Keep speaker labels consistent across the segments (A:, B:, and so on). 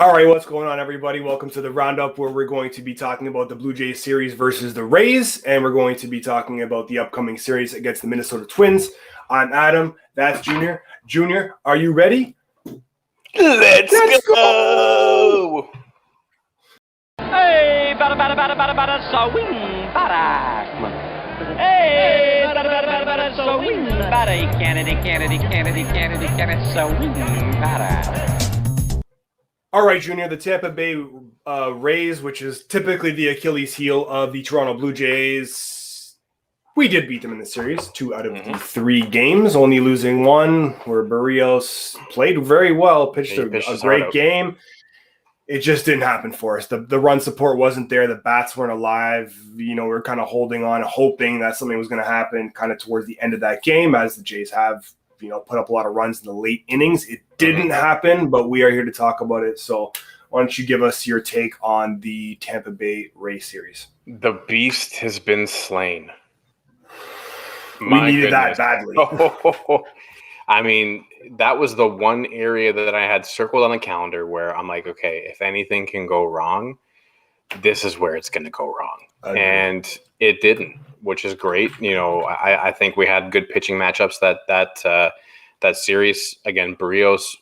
A: All right, what's going on, everybody? Welcome to the Roundup, where we're going to be talking about the Blue Jays series versus the Rays, and we're going to be talking about the upcoming series against the Minnesota Twins. I'm Adam. That's Junior. Junior, are you ready?
B: Let's go!
C: Hey, bada, swing, bada. Hey, bada, swing, bada. Kennedy, swing, bada.
A: All right, Junior, the Tampa Bay Rays, which is typically the Achilles heel of the Toronto Blue Jays, we did beat them in the series, 2 out of the 3 games, only losing 1, where Barrios played very well, pitched a great game. It just didn't happen for us. The run support wasn't there. The bats weren't alive. We were kind of holding on, hoping that something was going to happen kind of towards the end of that game, as the Jays have put up a lot of runs in the late innings. It didn't happen, but we are here to talk about it. So why don't you give us your take on the Tampa Bay Rays series?
B: The beast has been slain.
A: We needed that badly.
B: I mean, that was the one area that I had circled on the calendar where I'm like, okay, if anything can go wrong, this is where it's going to go wrong. And it didn't, which is great. I think we had good pitching matchups that series. Again, Barrios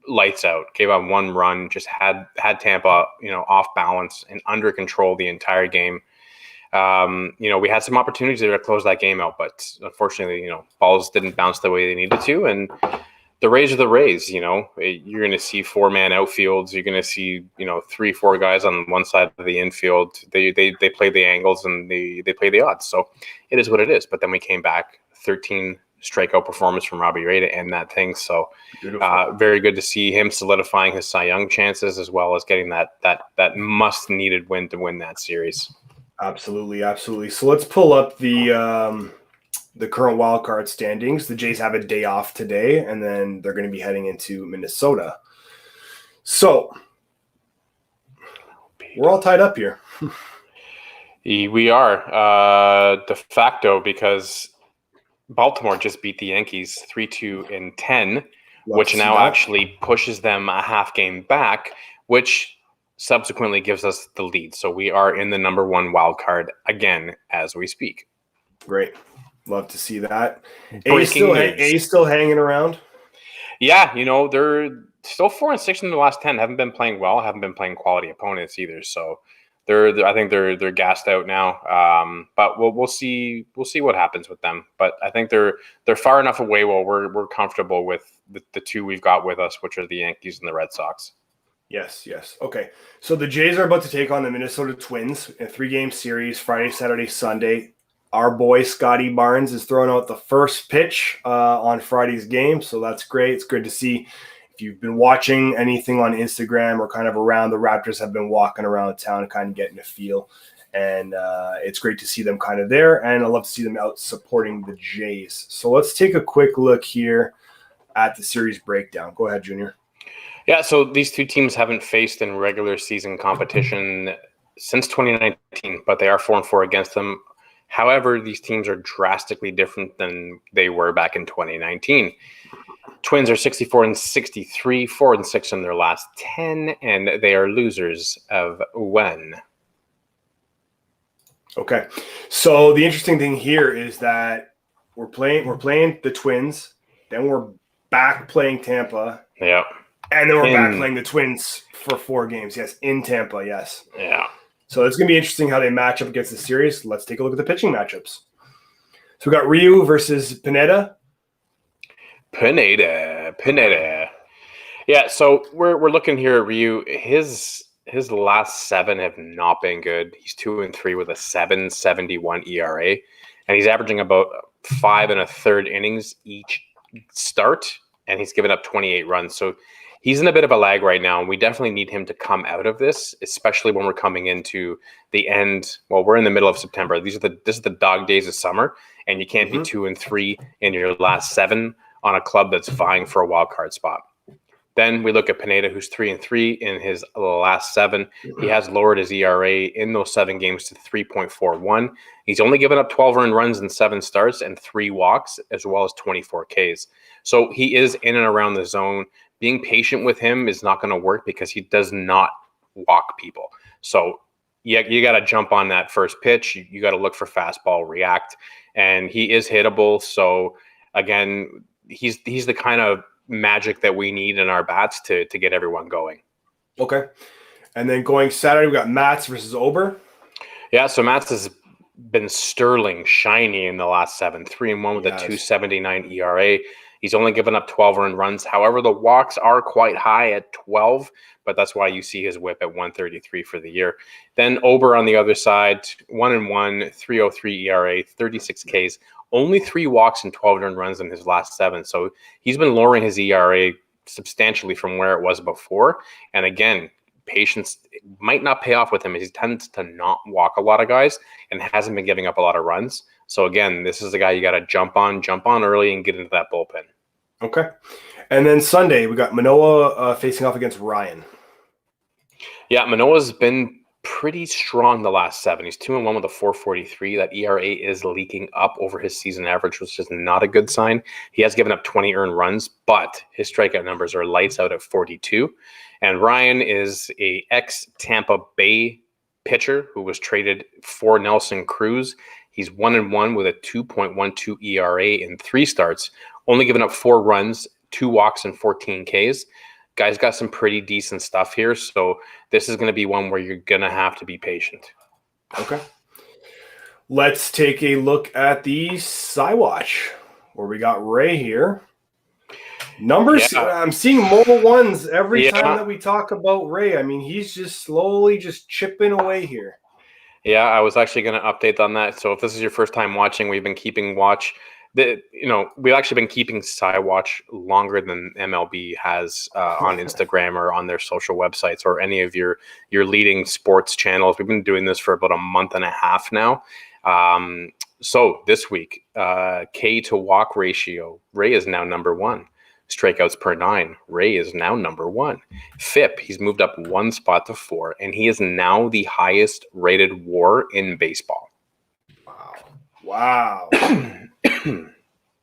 B: lights out, gave up 1 run, just had Tampa, off balance and under control the entire game. We had some opportunities there to close that game out, but unfortunately, balls didn't bounce the way they needed to. And the Rays are the Rays. You're going to see 4-man outfields. You're going to see 3-4 guys on one side of the infield. They play the angles and they play the odds. So it is what it is. But then we came back, 13 strikeout performance from Robbie Ray to end that thing. So very good to see him solidifying his Cy Young chances, as well as getting that must needed win to win that series.
A: Absolutely. So let's pull up the current wild card standings. The Jays have a day off today, and then they're going to be heading into Minnesota. So we're all tied up here.
B: We are de facto, because Baltimore just beat the Yankees 3-2-10, which now actually pushes them a half game back, which subsequently gives us the lead. So we are in the number 1 wild card again as we speak.
A: Great. Love to see that. A still hanging around? Yeah,
B: they're still 4-6 in the last 10. Haven't been playing well. Haven't been playing quality opponents either. So I think they're gassed out now. But we'll see what happens with them. But I think they're far enough away where we're comfortable with the 2 we've got with us, which are the Yankees and the Red Sox.
A: Yes. Okay. So the Jays are about to take on the Minnesota Twins in a 3-game series, Friday, Saturday, Sunday. Our boy Scotty Barnes is throwing out the first pitch on Friday's game, so that's great. It's good to see. If you've been watching anything on Instagram or kind of around, the Raptors have been walking around town kind of getting a feel, and it's great to see them kind of there, and I love to see them out supporting the Jays. So let's take a quick look here at the series breakdown. Go ahead, Junior.
B: Yeah, so these 2 teams haven't faced in regular season competition since 2019, but they are 4-4 against them. However, these teams are drastically different than they were back in 2019. Twins are 64-63, 4-6 in their last 10, and they are losers of 1.
A: Okay, so the interesting thing here is that we're playing the Twins, then we're back playing Tampa.
B: Yeah.
A: And then we're back playing the Twins for 4 games. Yes, in Tampa, yes.
B: Yeah.
A: So it's going to be interesting how they match up against the series. Let's take a look at the pitching matchups. So we got Ryu versus Pineda.
B: Yeah, so we're looking here at Ryu. His last 7 have not been good. He's 2-3 with a 7.71 ERA, and he's averaging about 5 1/3 innings each start, and he's given up 28 runs. So he's in a bit of a lag right now, and we definitely need him to come out of this, especially when we're coming into the end. Well, we're in the middle of September. This is the dog days of summer, and you can't be 2-3 in your last 7 on a club that's vying for a wild card spot. Then we look at Pineda, who's 3-3 in his last 7. He has lowered his ERA in those 7 games to 3.41. He's only given up 12 earned runs in 7 starts and 3 walks, as well as 24 Ks. So he is in and around the zone. Being patient with him is not going to work because he does not walk people. So you got to jump on that first pitch. You got to look for fastball, react, and he is hittable. So again, he's the kind of magic that we need in our bats to get everyone going.
A: Okay. And then going Saturday, we got Mats versus Ober.
B: Yeah, so Mats has been sterling shiny in the last 7, 3-1 with a 2.79 ERA. He's only given up 12 earned runs. However, the walks are quite high at 12, but that's why you see his whip at 133 for the year. Then Ober on the other side, 1-1, 3.03 ERA, 36 Ks, only 3 walks and 12 earned runs in his last 7. So he's been lowering his ERA substantially from where it was before. And again, patience might not pay off with him as he tends to not walk a lot of guys and hasn't been giving up a lot of runs. So again, this is the guy you got to jump on early and get into that bullpen.
A: Okay. And then Sunday, we got Manoah facing off against Ryan.
B: Yeah, Manoah's been pretty strong the last 7. He's 2-1 with a 4.43. That ERA is leaking up over his season average, which is not a good sign. He has given up 20 earned runs, but his strikeout numbers are lights out at 42. And Ryan is a ex-Tampa Bay pitcher who was traded for Nelson Cruz. He's 1-1 with a 2.12 ERA in 3 starts, only given up 4 runs, 2 walks, and 14 Ks. Guy's got some pretty decent stuff here, so this is going to be one where you're going to have to be patient.
A: Okay. Let's take a look at the Cy-Watch, where we got Ray here. Numbers, I'm seeing more 1s every time that we talk about Ray. I mean, he's just slowly just chipping away here.
B: Yeah, I was actually going to update on that. So if this is your first time watching, we've been keeping watch. We've actually been keeping Cy-Watch longer than MLB has on Instagram or on their social websites or any of your leading sports channels. We've been doing this for about a month and a half now. So this week, K to walk ratio, Ray is now number 1. Strikeouts per 9, Ray is now number 1. FIP, he's moved up 1 spot to 4, and he is now the highest rated WAR in baseball.
A: Wow.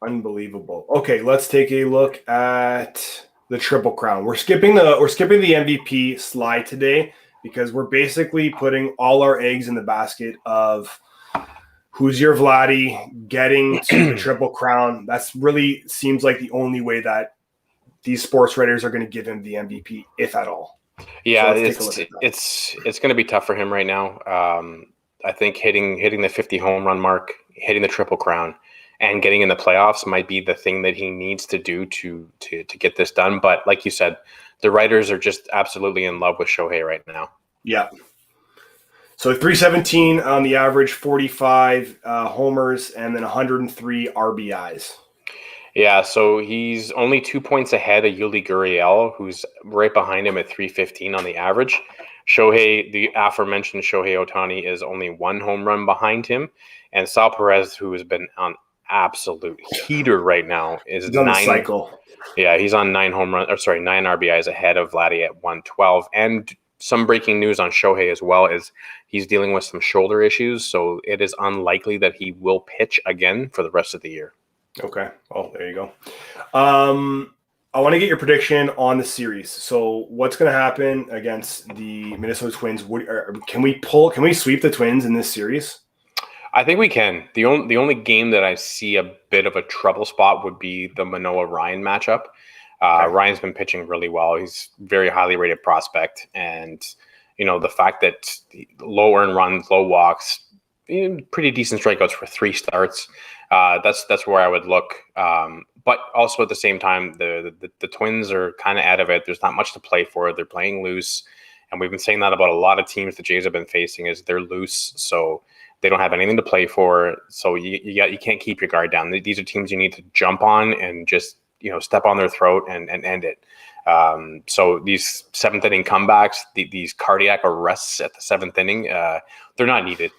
A: Unbelievable. Okay, let's take a look at the Triple Crown. We're skipping the MVP slide today because we're basically putting all our eggs in the basket of who's your Vladdy getting to the Triple Crown. That's really seems like the only way that these sports writers are going to give him the MVP, if at all.
B: Yeah, so it's going to be tough for him right now. I think hitting the 50 home run mark, hitting the Triple Crown, and getting in the playoffs might be the thing that he needs to do to get this done. But like you said, the writers are just absolutely in love with Shohei right now. Yeah.
A: So 317 on the average, 45 homers, and then 103 RBIs.
B: Yeah, so he's only 2 points ahead of Yuli Gurriel, who's right behind him at 315 on the average. Shohei, the aforementioned Shohei Ohtani, is only 1 home run behind him. And Sal Perez, who has been on absolute heater right now, is
A: he's on 9 cycle.
B: Yeah, he's on 9 RBIs ahead of Vladdy at 112. And some breaking news on Shohei as well is he's dealing with some shoulder issues, so it is unlikely that he will pitch again for the rest of the year.
A: Okay. Oh, there you go. I want to get your prediction on the series. So what's going to happen against the Minnesota Twins? Can we sweep the Twins in this series?
B: I think we can. The only game that I see a bit of a trouble spot would be the Manoah-Ryan matchup. Okay. Ryan's been pitching really well. He's a very highly rated prospect. And, the fact that low earned runs, low walks, pretty decent strikeouts for 3 starts. That's where I would look. But also at the same time, the Twins are kind of out of it. There's not much to play for. They're playing loose. And we've been saying that about a lot of teams the Jays have been facing is they're loose. So they don't have anything to play for. So you can't keep your guard down. These are teams you need to jump on and just, step on their throat and end it. So these 7th inning comebacks, these cardiac arrests at the 7th inning, they're not needed.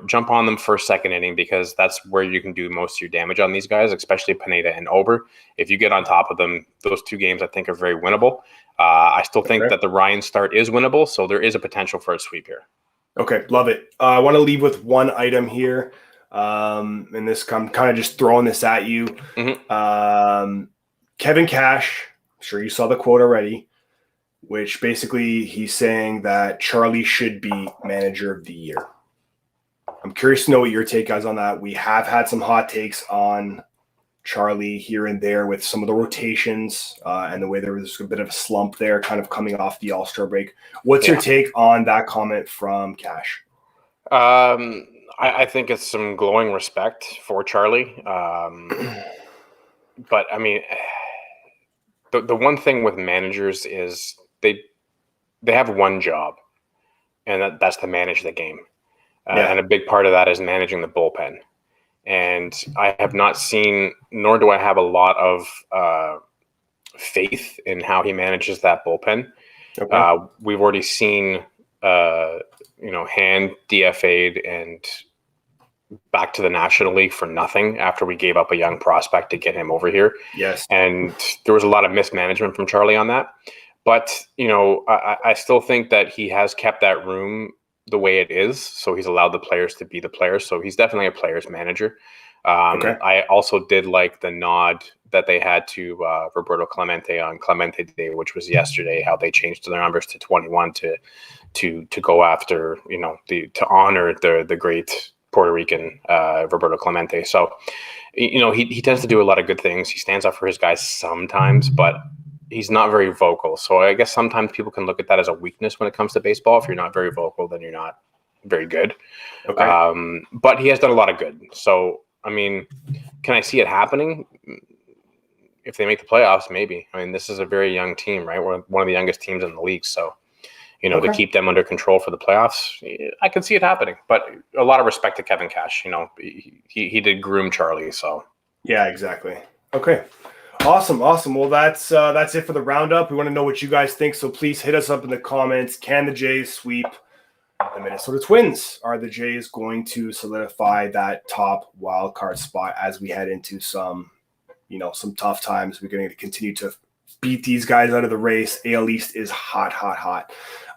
B: jump on them first, second inning, because that's where you can do most of your damage on these guys, especially Pineda and Ober. If you get on top of them, those 2 games I think are very winnable. I still think that the Ryan start is winnable, so there is a potential for a sweep here.
A: Okay, love it. I want to leave with one item here, and this I'm kind of just throwing this at you. Kevin Cash, I'm sure you saw the quote already, which basically he's saying that Charlie should be manager of the year. I'm curious to know what your take is on that. We have had some hot takes on Charlie here and there with some of the rotations and the way there was a bit of a slump there kind of coming off the All-Star break. What's your take on that comment from Cash?
B: I think it's some glowing respect for Charlie. But, I mean, the one thing with managers is they have one job, and that's to manage the game. And a big part of that is managing the bullpen. And I have not seen, nor do I have a lot of faith in how he manages that bullpen. Okay. We've already seen, Hand DFA'd and back to the National League for nothing after we gave up a young prospect to get him over here.
A: Yes.
B: And there was a lot of mismanagement from Charlie on that. But, I still think that he has kept that room the way it is, so he's allowed the players to be the players. So he's definitely a player's manager. I also did like the nod that they had to Roberto Clemente on Clemente Day, which was yesterday, how they changed their numbers to 21 to go after, to honor the great Puerto Rican Roberto Clemente. So, he tends to do a lot of good things. He stands up for his guys sometimes, but he's not very vocal. So I guess sometimes people can look at that as a weakness when it comes to baseball. If you're not very vocal, then you're not very good. Okay. But he has done a lot of good. So, I mean, can I see it happening? If they make the playoffs, maybe. I mean, this is a very young team, right? We're one of the youngest teams in the league. So, to keep them under control for the playoffs, I can see it happening. But a lot of respect to Kevin Cash. He did groom Charlie. So,
A: yeah, exactly. Okay. Awesome. Well, that's it for the roundup. We want to know what you guys think, so please hit us up in the comments. Can the Jays sweep the Minnesota Twins? Are the Jays going to solidify that top wild card spot as we head into some tough times? We're going to continue to beat these guys out of the race. AL East is hot.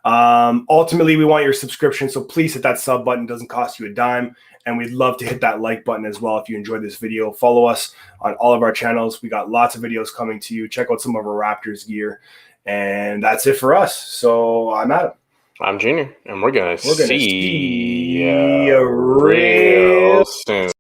A: Ultimately, we want your subscription, so please hit that sub button. It doesn't cost you a dime. And we'd love to hit that like button as well if you enjoyed this video. Follow us on all of our channels. We got lots of videos coming to you. Check out some of our Raptors gear. And that's it for us. So I'm Adam.
B: I'm Junior. And we're going to see
A: you real
B: soon.